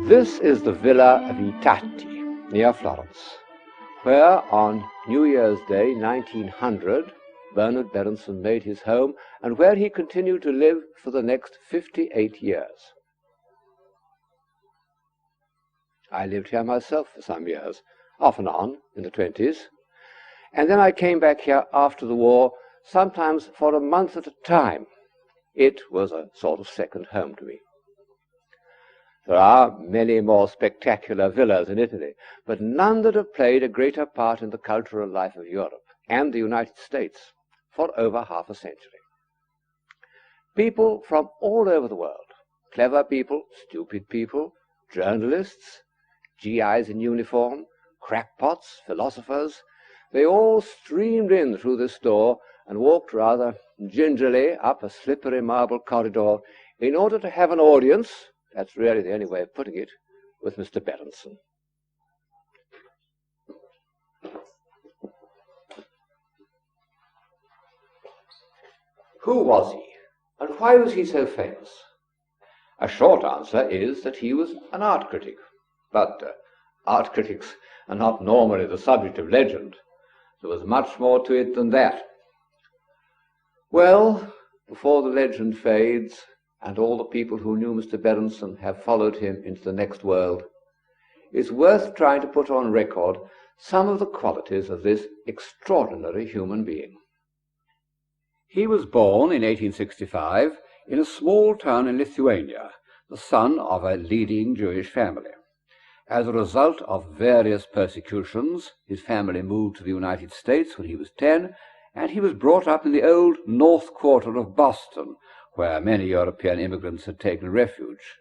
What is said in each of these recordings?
This is the Villa Vitati, near Florence, where on New Year's Day 1900 Bernard Berenson made his home and where he continued to live for the next 58 years. I lived here myself for some years, off and on, in the 20s, and then I came back here after the war, sometimes for a month at a time. It was a sort of second home to me. There are many more spectacular villas in Italy, but none that have played a greater part in the cultural life of Europe and the United States for over half a century. People from all over the world, clever people, stupid people, journalists, GIs in uniform, crackpots, philosophers, they all streamed in through this door and walked rather gingerly up a slippery marble corridor in order to have an audience, that's really the only way of putting it, with Mr. Berenson. Who was he, and why was he so famous? A short answer is that he was an art critic, but art critics are not normally the subject of legend. There was much more to it than that. Well, before the legend fades, and all the people who knew Mr. Berenson have followed him into the next world, it's worth trying to put on record some of the qualities of this extraordinary human being. He was born in 1865 in a small town in Lithuania, the son of a leading Jewish family. As a result of various persecutions, his family moved to the United States when he was 10, and he was brought up in the old North Quarter of Boston, where many European immigrants had taken refuge.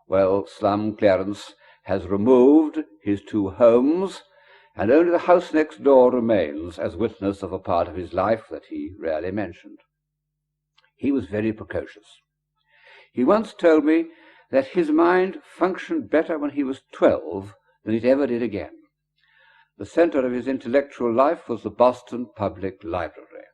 Well, slum clearance has removed his two homes, and only the house next door remains as witness of a part of his life that he rarely mentioned. He was very precocious. He once told me that his mind functioned better when he was 12 than it ever did again. The center of his intellectual life was the Boston Public Library.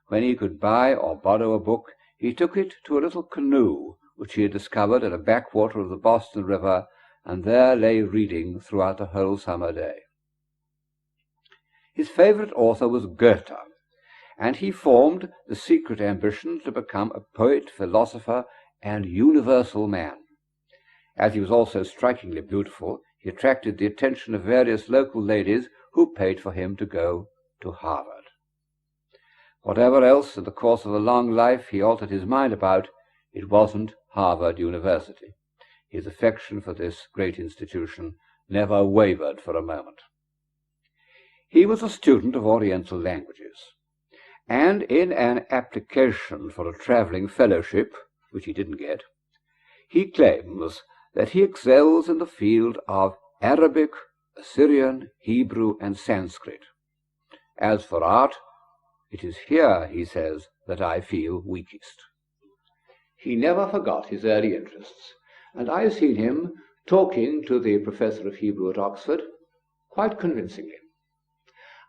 When he could buy or borrow a book, he took it to a little canoe which he had discovered at a backwater of the Boston River, and there lay reading throughout the whole summer day. His favorite author was Goethe, and he formed the secret ambition to become a poet, philosopher, and universal man. As he was also strikingly beautiful, he attracted the attention of various local ladies who paid for him to go to Harvard. Whatever else in the course of a long life he altered his mind about, it wasn't Harvard University. His affection for this great institution never wavered for a moment. He was a student of Oriental languages, and in an application for a traveling fellowship, which he didn't get, he claims that he excels in the field of Arabic, Assyrian, Hebrew, and Sanskrit. As for art, it is here, he says, that I feel weakest. He never forgot his early interests, and I have seen him talking to the professor of Hebrew at Oxford quite convincingly.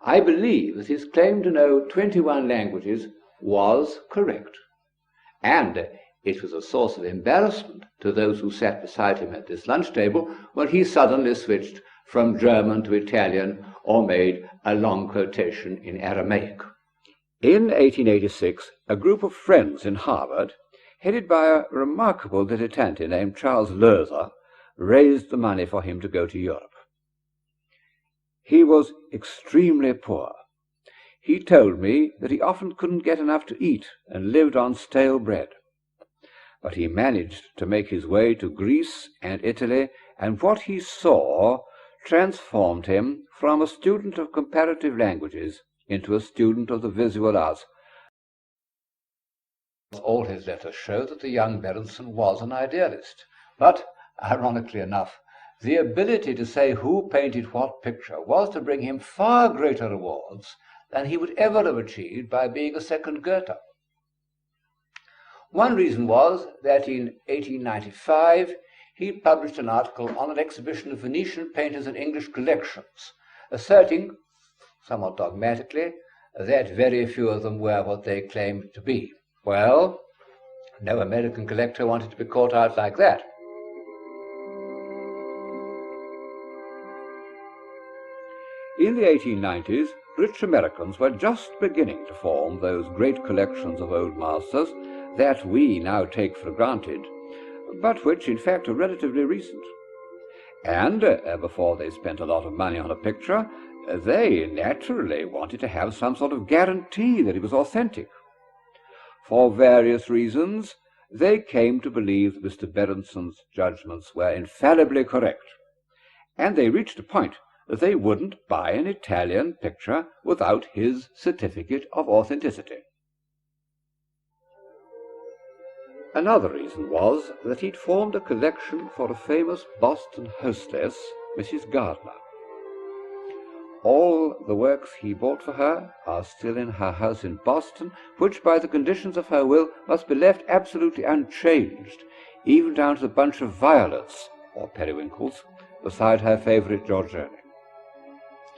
I believe that his claim to know 21 languages was correct, and it was a source of embarrassment to those who sat beside him at this lunch table when he suddenly switched from German to Italian or made a long quotation in Aramaic. In 1886, a group of friends in Harvard, headed by a remarkable dilettante named Charles Loeser, raised the money for him to go to Europe. He was extremely poor. He told me that he often couldn't get enough to eat and lived on stale bread. But he managed to make his way to Greece and Italy, and what he saw transformed him from a student of comparative languages into a student of the visual arts. All his letters show that the young Berenson was an idealist, but, ironically enough, the ability to say who painted what picture was to bring him far greater rewards than he would ever have achieved by being a second Goethe. One reason was that in 1895 he published an article on an exhibition of Venetian painters in English collections, asserting, somewhat dogmatically, that very few of them were what they claimed to be. Well, no American collector wanted to be caught out like that. In the 1890s, rich Americans were just beginning to form those great collections of old masters that we now take for granted, but which in fact are relatively recent. And before they spent a lot of money on a picture, they naturally wanted to have some sort of guarantee that it was authentic. For various reasons, they came to believe that Mr. Berenson's judgments were infallibly correct, and they reached a point that they wouldn't buy an Italian picture without his certificate of authenticity. Another reason was that he'd formed a collection for a famous Boston hostess, Mrs. Gardner. All the works he bought for her are still in her house in Boston, which by the conditions of her will must be left absolutely unchanged, even down to the bunch of violets, or periwinkles, beside her favourite Giorgione.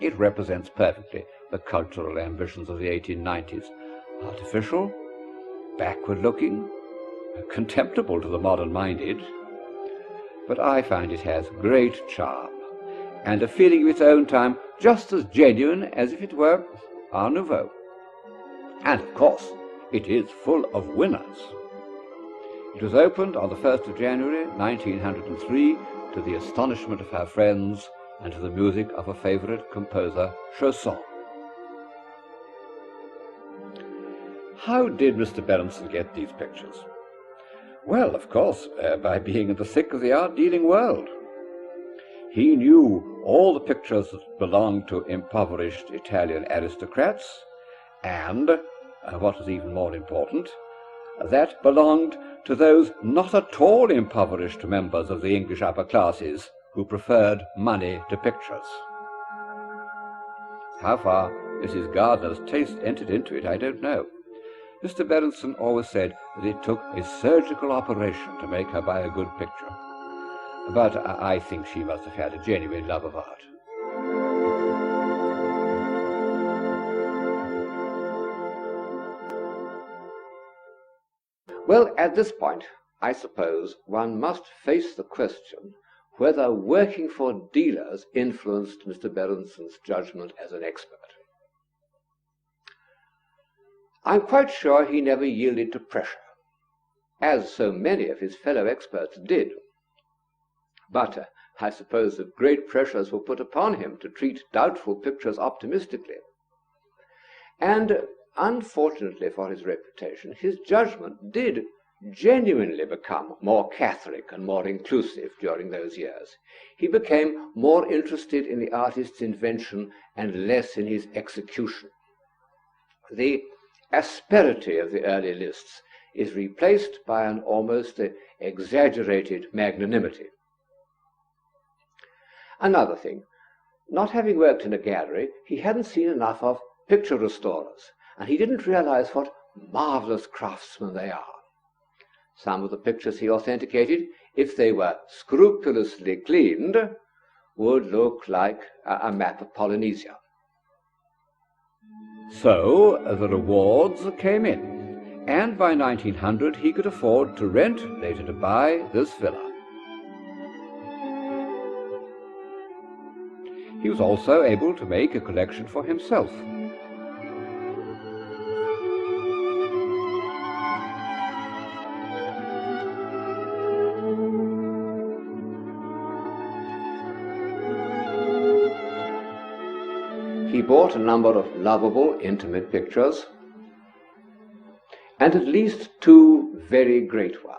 It represents perfectly the cultural ambitions of the 1890s, artificial, backward-looking, contemptible to the modern-minded, but I find it has great charm, and a feeling of its own time just as genuine as if it were Art Nouveau. And of course, it is full of winners. It was opened on the 1st of January 1903 to the astonishment of her friends and to the music of a favourite composer, Chausson. How did Mr. Berenson get these pictures? Well, of course, by being in the thick of the art-dealing world. He knew all the pictures that belonged to impoverished Italian aristocrats, and, what was even more important, that belonged to those not at all impoverished members of the English upper classes who preferred money to pictures. How far Mrs. Gardner's taste entered into it, I don't know. Mr. Berenson always said that it took a surgical operation to make her buy a good picture. But I think she must have had a genuine love of art. Well, at this point, I suppose one must face the question whether working for dealers influenced Mr. Berenson's judgment as an expert. I'm quite sure he never yielded to pressure, as so many of his fellow experts did. But I suppose that great pressures were put upon him to treat doubtful pictures optimistically. And unfortunately for his reputation, his judgment did genuinely become more catholic and more inclusive during those years. He became more interested in the artist's invention and less in his execution. The asperity of the early lists is replaced by an almost exaggerated magnanimity. Another thing, not having worked in a gallery, he hadn't seen enough of picture restorers, and he didn't realize what marvelous craftsmen they are. Some of the pictures he authenticated, if they were scrupulously cleaned, would look like a map of Polynesia. So the rewards came in, and by 1900 he could afford to rent, later to buy, this villa. He was also able to make a collection for himself. He bought a number of lovable, intimate pictures, and at least two very great ones.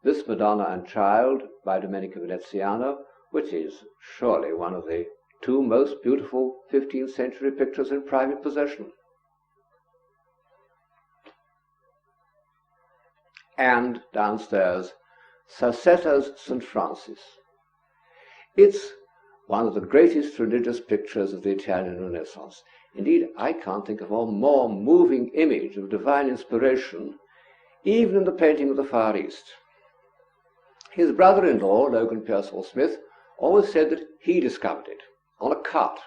This Madonna and Child by Domenico Veneziano, which is surely one of the two most beautiful 15th century pictures in private possession. And downstairs, Sassetta's St. Francis. It's one of the greatest religious pictures of the Italian Renaissance. Indeed, I can't think of a more moving image of divine inspiration, even in the painting of the Far East. His brother-in-law, Logan Pearsall Smith, always said that he discovered it on a cart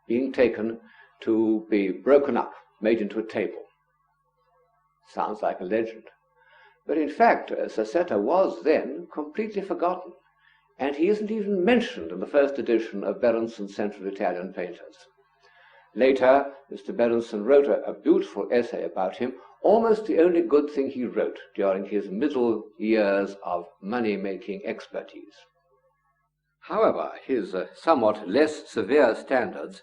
being taken to be broken up, made into a table. Sounds like a legend. But in fact, Sassetta was then completely forgotten, and he isn't even mentioned in the first edition of Berenson's Central Italian Painters. Later, Mr. Berenson wrote a beautiful essay about him, almost the only good thing he wrote during his middle years of money-making expertise. However, his somewhat less severe standards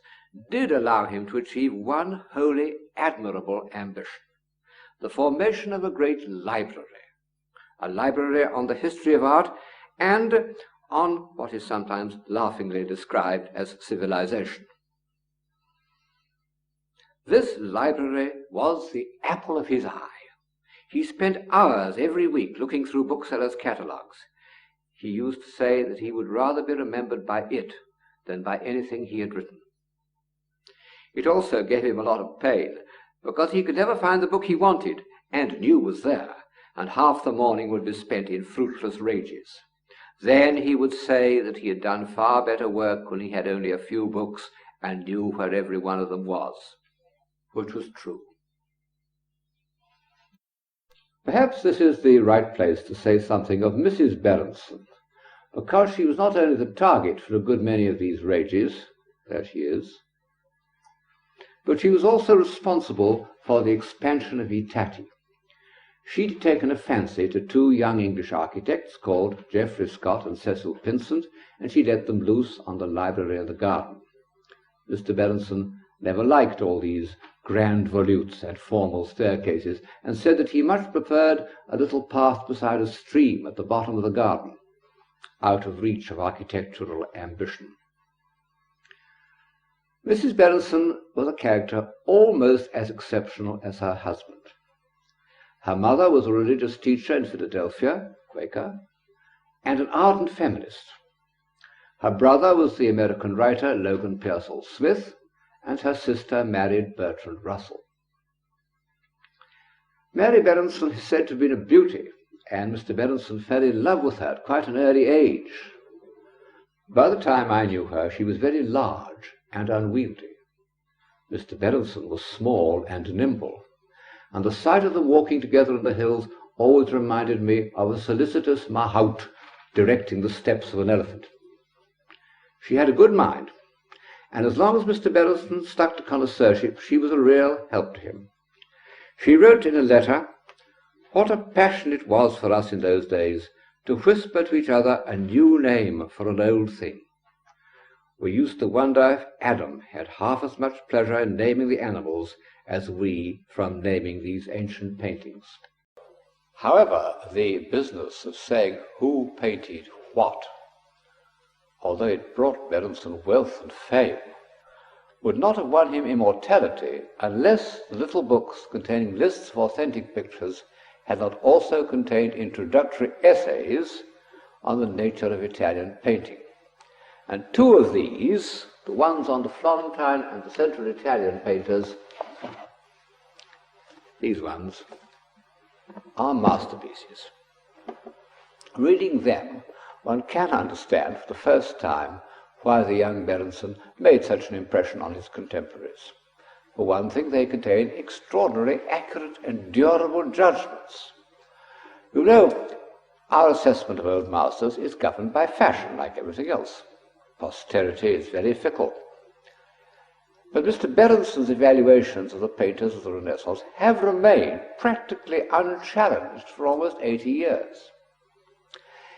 did allow him to achieve one wholly admirable ambition: the formation of a great library, a library on the history of art and on what is sometimes laughingly described as civilization. This library was the apple of his eye. He spent hours every week looking through booksellers' catalogues. He used to say that he would rather be remembered by it than by anything he had written. It also gave him a lot of pain, because he could never find the book he wanted and knew was there, and half the morning would be spent in fruitless rages. Then he would say that he had done far better work when he had only a few books and knew where every one of them was, which was true. Perhaps this is the right place to say something of Mrs. Berenson, because she was not only the target for a good many of these rages, there she is, but she was also responsible for the expansion of Itati. She'd taken a fancy to two young English architects called Geoffrey Scott and Cecil Pinsent, and she let them loose on the library and the garden. Mr. Berenson never liked all these grand volutes and formal staircases, and said that he much preferred a little path beside a stream at the bottom of the garden, out of reach of architectural ambition. Mrs. Berenson was a character almost as exceptional as her husband. Her mother was a religious teacher in Philadelphia, Quaker, and an ardent feminist. Her brother was the American writer Logan Pearsall Smith, and her sister married Bertrand Russell. Mary Berenson is said to have been a beauty, and Mr. Berenson fell in love with her at quite an early age. By the time I knew her, she was very large and unwieldy. Mr. Berenson was small and nimble, and the sight of them walking together in the hills always reminded me of a solicitous mahout directing the steps of an elephant. She had a good mind, and as long as Mr. Berenson stuck to connoisseurship, she was a real help to him. She wrote in a letter, "What a passion it was for us in those days to whisper to each other a new name for an old thing. We used to wonder if Adam had half as much pleasure in naming the animals as we from naming these ancient paintings." However, the business of saying who painted what, although it brought Berenson wealth and fame, would not have won him immortality unless the little books containing lists of authentic pictures had not also contained introductory essays on the nature of Italian painting. And two of these, the ones on the Florentine and the Central Italian painters, these ones, are masterpieces. Reading them, one can understand for the first time why the young Berenson made such an impression on his contemporaries. For one thing, they contain extraordinarily accurate and durable judgments. You know, our assessment of old masters is governed by fashion, like everything else. Posterity is very fickle. But Mr. Berenson's evaluations of the painters of the Renaissance have remained practically unchallenged for almost 80 years.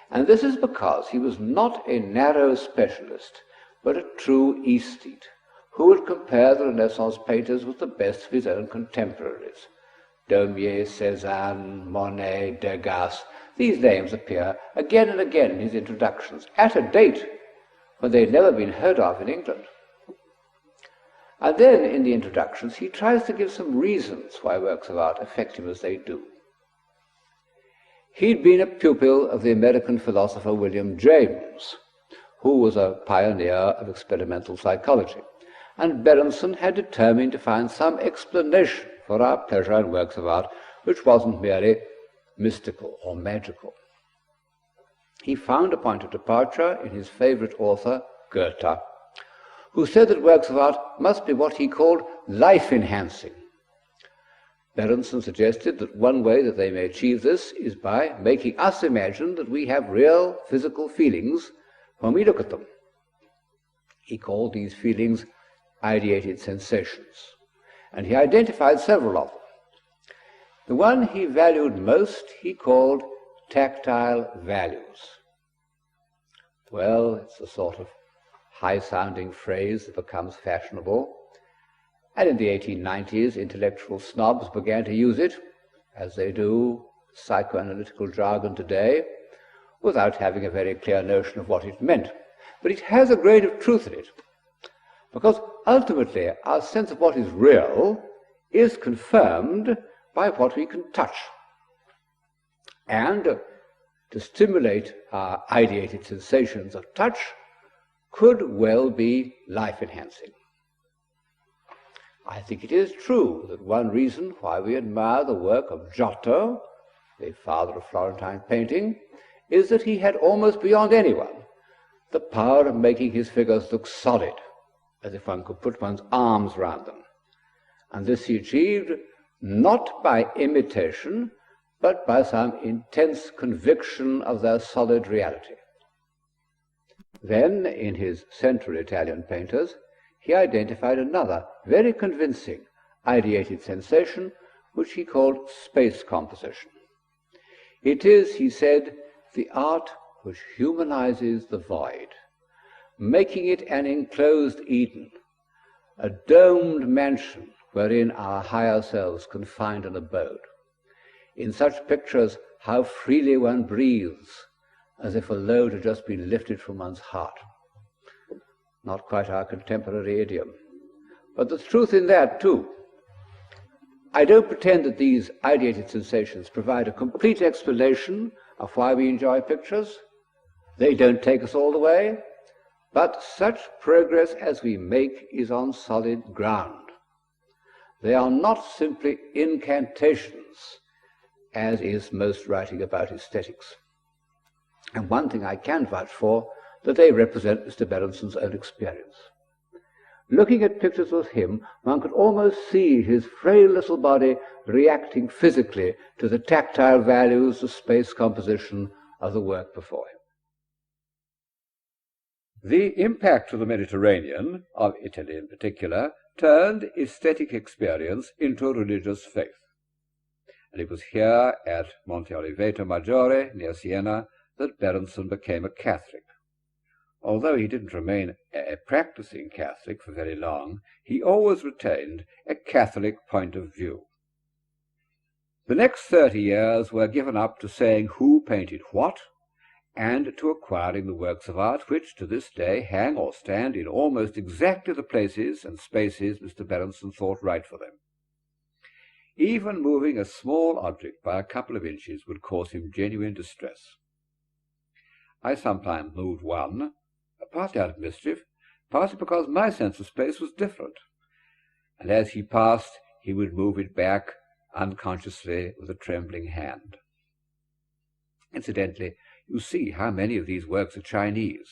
And this is because he was not a narrow specialist, but a true aesthete, who would compare the Renaissance painters with the best of his own contemporaries. Daumier, Cézanne, Monet, Degas, these names appear again and again in his introductions, at a date when they had never been heard of in England. And then, in the introductions, he tries to give some reasons why works of art affect him as they do. He'd been a pupil of the American philosopher William James, who was a pioneer of experimental psychology, and Berenson had determined to find some explanation for our pleasure in works of art which wasn't merely mystical or magical. He found a point of departure in his favorite author, Goethe, who said that works of art must be what he called life-enhancing. Berenson suggested that one way that they may achieve this is by making us imagine that we have real physical feelings when we look at them. He called these feelings ideated sensations, and he identified several of them. The one he valued most he called tactile values. Well, it's a sort of high-sounding phrase that becomes fashionable, and in the 1890s intellectual snobs began to use it, as they do psychoanalytical jargon today, without having a very clear notion of what it meant. But it has a grain of truth in it, because ultimately our sense of what is real is confirmed by what we can touch. And to stimulate our ideated sensations of touch could well be life-enhancing. I think it is true that one reason why we admire the work of Giotto, the father of Florentine painting, is that he had almost beyond anyone the power of making his figures look solid, as if one could put one's arms round them. And this he achieved not by imitation, but by some intense conviction of their solid reality. Then, in his Central Italian painters, he identified another very convincing ideated sensation, which he called space composition. It is, he said, the art which humanizes the void, making it an enclosed Eden, a domed mansion wherein our higher selves can find an abode. In such pictures, how freely one breathes, as if a load had just been lifted from one's heart. Not quite our contemporary idiom, but there's truth in that too. I don't pretend that these ideated sensations provide a complete explanation of why we enjoy pictures. They don't take us all the way, but such progress as we make is on solid ground. They are not simply incantations, as is most writing about aesthetics. And one thing I can vouch for, that they represent Mr. Berenson's own experience. Looking at pictures of him, one could almost see his frail little body reacting physically to the tactile values, the space composition of the work before him. The impact of the Mediterranean, of Italy in particular, turned aesthetic experience into religious faith. And it was here at Monte Oliveto Maggiore, near Siena, that Berenson became a Catholic. Although he didn't remain a practicing Catholic for very long, he always retained a Catholic point of view. The next 30 years were given up to saying who painted what, and to acquiring the works of art which, to this day, hang or stand in almost exactly the places and spaces Mr. Berenson thought right for them. Even moving a small object by a couple of inches would cause him genuine distress. I sometimes moved one, partly out of mischief, partly because my sense of space was different, and as he passed he would move it back unconsciously with a trembling hand. Incidentally, you see how many of these works are Chinese.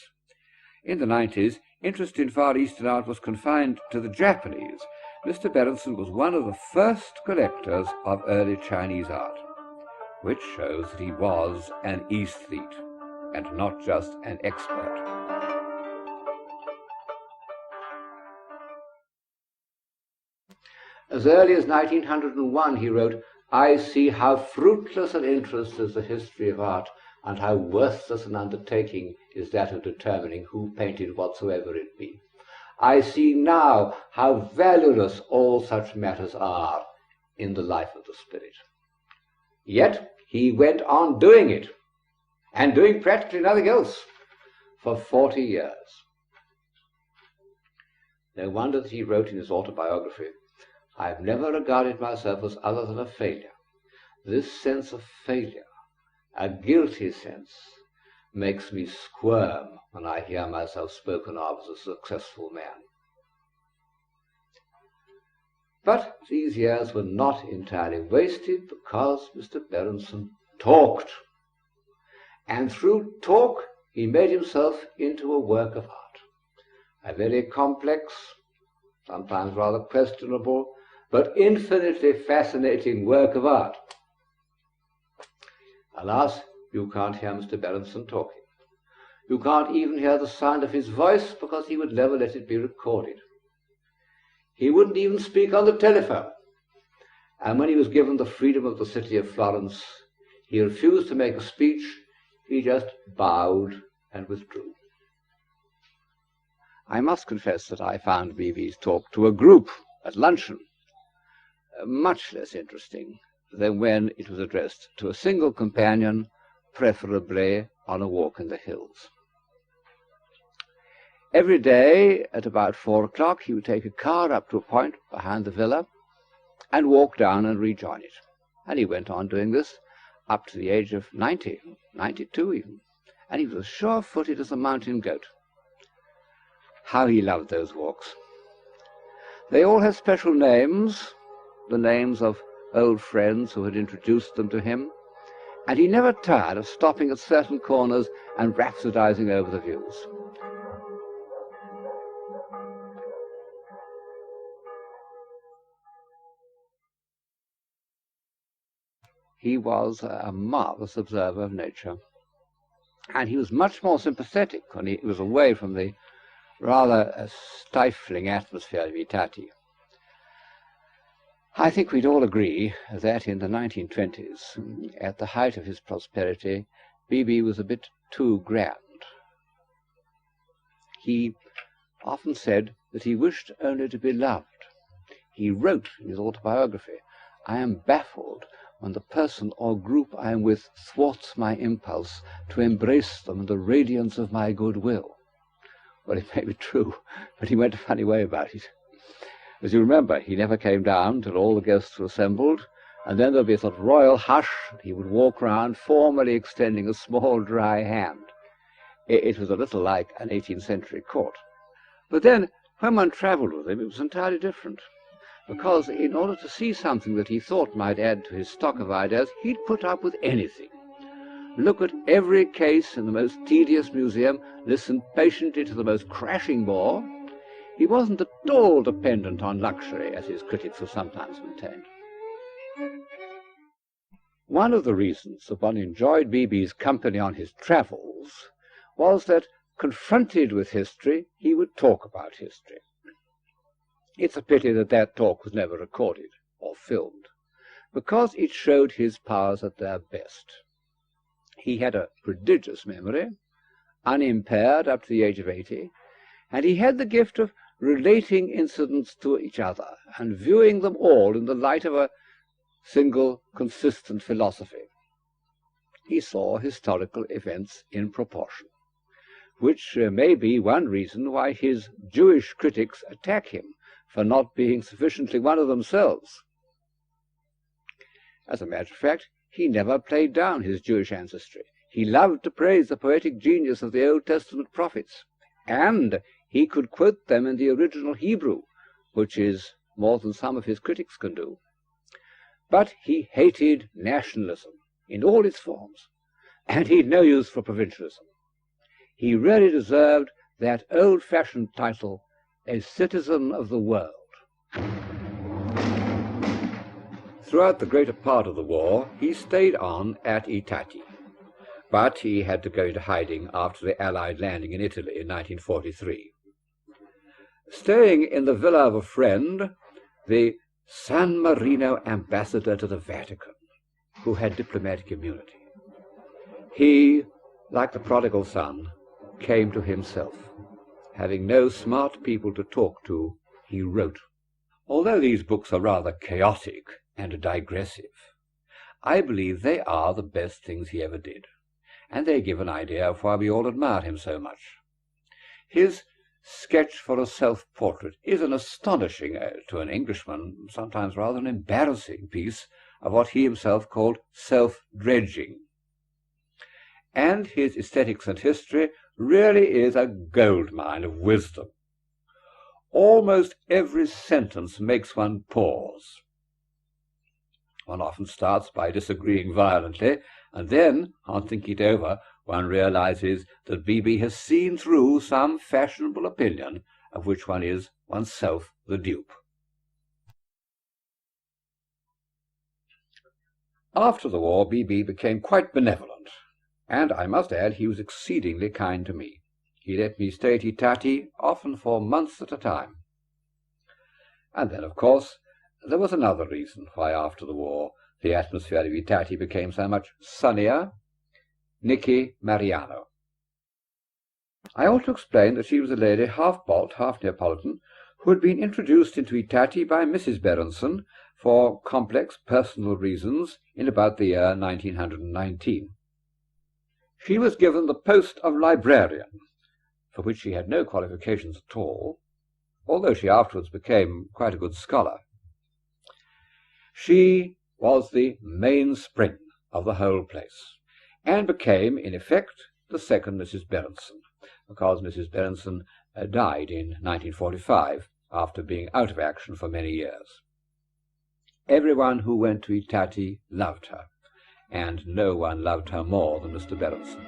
In the 90s, interest in Far Eastern art was confined to the Japanese. Mr. Berenson was one of the first collectors of early Chinese art, which shows that he was an aesthete and not just an expert. As early as 1901 he wrote, "I see how fruitless an interest is the history of art, and how worthless an undertaking is that of determining who painted whatsoever it be. I see now how valueless all such matters are in the life of the spirit." Yet he went on doing it, and doing practically nothing else, for 40 years. No wonder that he wrote in his autobiography, "I have never regarded myself as other than a failure. This sense of failure, a guilty sense, makes me squirm when I hear myself spoken of as a successful man." But these years were not entirely wasted, because Mr. Berenson talked. And through talk he made himself into a work of art, a very complex, sometimes rather questionable, but infinitely fascinating work of art. Alas, you can't hear Mr. Berenson talking. You can't even hear the sound of his voice because he would never let it be recorded. He wouldn't even speak on the telephone. And when he was given the freedom of the city of Florence, he refused to make a speech. He just bowed and withdrew. I must confess that I found Beebe's talk to a group at luncheon much less interesting than when it was addressed to a single companion, preferably on a walk in the hills. Every day at about 4 o'clock he would take a car up to a point behind the villa and walk down and rejoin it. And he went on doing this up to the age of 90, 92 even, and he was as sure-footed as a mountain goat. How he loved those walks. They all had special names, the names of old friends who had introduced them to him, and he never tired of stopping at certain corners and rhapsodizing over the views. He was a marvelous observer of nature, and he was much more sympathetic when he was away from the rather stifling atmosphere of Itati. I think we'd all agree that in the 1920s, at the height of his prosperity, Beebe was a bit too grand. He often said that he wished only to be loved. He wrote in his autobiography, "I am baffled when the person or group I am with thwarts my impulse to embrace them in the radiance of my goodwill." Well, it may be true, but he went a funny way about it. As you remember, he never came down till all the guests were assembled, and then there'd be a sort of royal hush, and he would walk round, formally extending a small dry hand. It was a little like an 18th century court. But then, when one travelled with him, it was entirely different, because in order to see something that he thought might add to his stock of ideas, he'd put up with anything. Look at every case in the most tedious museum, listen patiently to the most crashing bore. He wasn't at all dependent on luxury, as his critics have sometimes maintained. One of the reasons that one enjoyed Beebe's company on his travels was that, confronted with history, he would talk about history. It's a pity that that talk was never recorded or filmed, because it showed his powers at their best. He had a prodigious memory, unimpaired up to the age of 80, and he had the gift of relating incidents to each other and viewing them all in the light of a single consistent philosophy. He saw historical events in proportion, which may be one reason why his Jewish critics attack him for not being sufficiently one of themselves. As a matter of fact, he never played down his Jewish ancestry. He loved to praise the poetic genius of the Old Testament prophets, and he could quote them in the original Hebrew, which is more than some of his critics can do. But he hated nationalism in all its forms, and he'd no use for provincialism. He really deserved that old-fashioned title, a citizen of the world. Throughout the greater part of the war, he stayed on at Itati, but he had to go into hiding after the Allied landing in Italy in 1943. Staying in the villa of a friend, the San Marino ambassador to the Vatican, who had diplomatic immunity, he, like the prodigal son, came to himself. Having no smart people to talk to, he wrote. Although these books are rather chaotic and digressive, I believe they are the best things he ever did, and they give an idea of why we all admire him so much. His Sketch for a Self-Portrait is an astonishing, to an Englishman, sometimes rather an embarrassing piece of what he himself called self-dredging. And his Aesthetics and History really is a goldmine of wisdom. Almost every sentence makes one pause. One often starts by disagreeing violently, and then, on thinking it over, one realizes that Beebe has seen through some fashionable opinion of which one is oneself the dupe. After the war, Beebe became quite benevolent, and I must add he was exceedingly kind to me. He let me stay at Itati often for months at a time. And then, of course, there was another reason why after the war the atmosphere of Itati became so much sunnier: Nicky Mariano. I ought to explain that she was a lady half Balt, half Neapolitan, who had been introduced into Itati by Mrs. Berenson for complex personal reasons in about the year 1919. She was given the post of librarian, for which she had no qualifications at all, although she afterwards became quite a good scholar. She was the mainspring of the whole place, and became, in effect, the second Mrs. Berenson, because Mrs. Berenson died in 1945 after being out of action for many years. Everyone who went to Itati loved her, and no one loved her more than Mr. Berenson.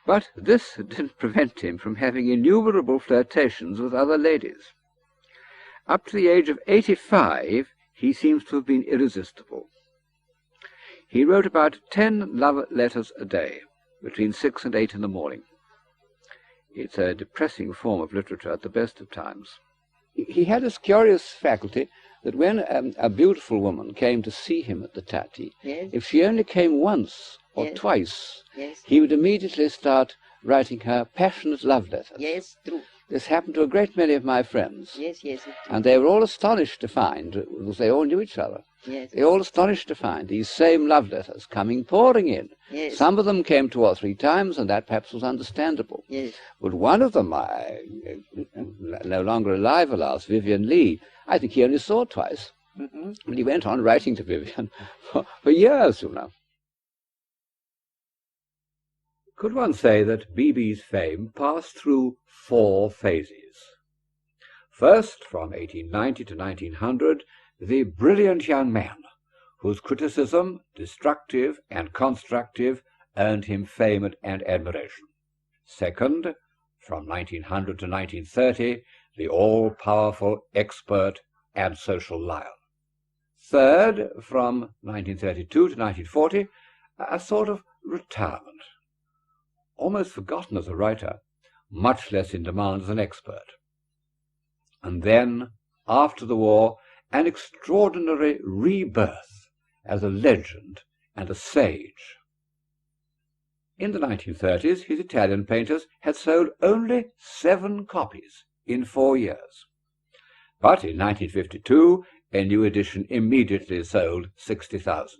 But this didn't prevent him from having innumerable flirtations with other ladies. Up to the age of 85, he seems to have been irresistible. He wrote about 10 love letters a day, between 6 and 8 in the morning. It's a depressing form of literature at the best of times. He had this curious faculty that when a beautiful woman came to see him at the Tati, Yes. if she only came once or Yes. twice, Yes. he would immediately start writing her passionate love letters. Yes, true. This happened to a great many of my friends, Yes, yes, it's true. and they were all astonished to find, because they all knew each other, Yes. they were all astonished to find these same love letters coming pouring in. Yes. Some of them came 2 or 3 times, and that perhaps was understandable. Yes. But one of them, no longer alive, alas, Vivian Lee, I think he only saw twice. Mm-hmm. And he went on writing to Vivian for years, you know. Could one say that B.B.'s fame passed through 4 phases? First, from 1890 to 1900, the brilliant young man, whose criticism, destructive and constructive, earned him fame and admiration. Second, from 1900 to 1930, the all-powerful expert and social lion. Third, from 1932 to 1940, a sort of retirement. Almost forgotten as a writer, much less in demand as an expert. And then, after the war, an extraordinary rebirth as a legend and a sage. In the 1930s, his Italian painters had sold only 7 copies in 4 years. But in 1952, a new edition immediately sold 60,000.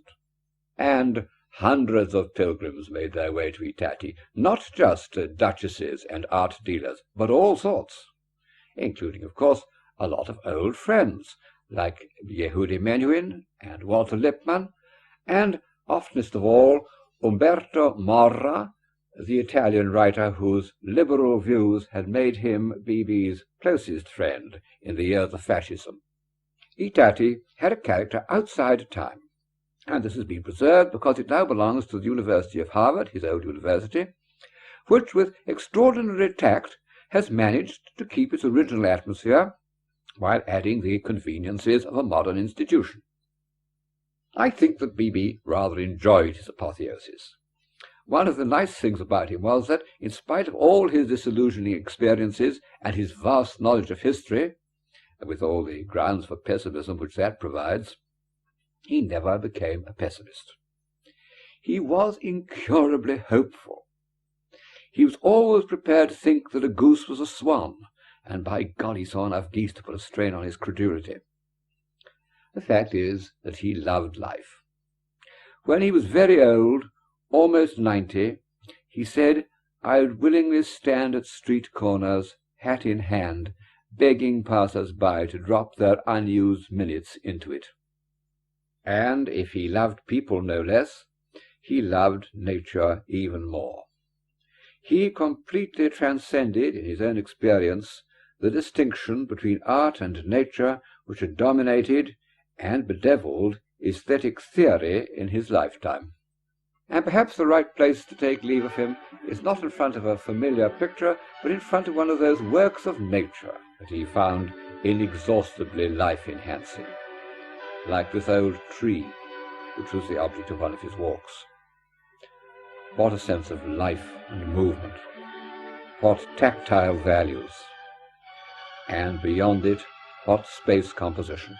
And hundreds of pilgrims made their way to Itati, not just duchesses and art dealers, but all sorts, including, of course, a lot of old friends, like Yehudi Menuhin and Walter Lippmann, and, oftenest of all, Umberto Morra, the Italian writer whose liberal views had made him B.B.'s closest friend in the years of fascism. Itati had a character outside time, and this has been preserved because it now belongs to the University of Harvard, his old university, which, with extraordinary tact, has managed to keep its original atmosphere while adding the conveniences of a modern institution. I think that B.B. rather enjoyed his apotheosis. One of the nice things about him was that, in spite of all his disillusioning experiences and his vast knowledge of history, with all the grounds for pessimism which that provides, he never became a pessimist. He was incurably hopeful. He was always prepared to think that a goose was a swan, and by golly saw enough geese to put a strain on his credulity. The fact is that he loved life. When he was very old, almost 90, he said, "I would willingly stand at street corners, hat in hand, begging passers-by to drop their unused minutes into it." And if he loved people no less, he loved nature even more. he completely transcended, in his own experience, the distinction between art and nature which had dominated and bedeviled aesthetic theory in his lifetime. And perhaps the right place to take leave of him is not in front of a familiar picture, but in front of one of those works of nature that he found inexhaustibly life-enhancing, like this old tree, which was the object of one of his walks. What a sense of life and movement, what tactile values, and beyond it, what space composition.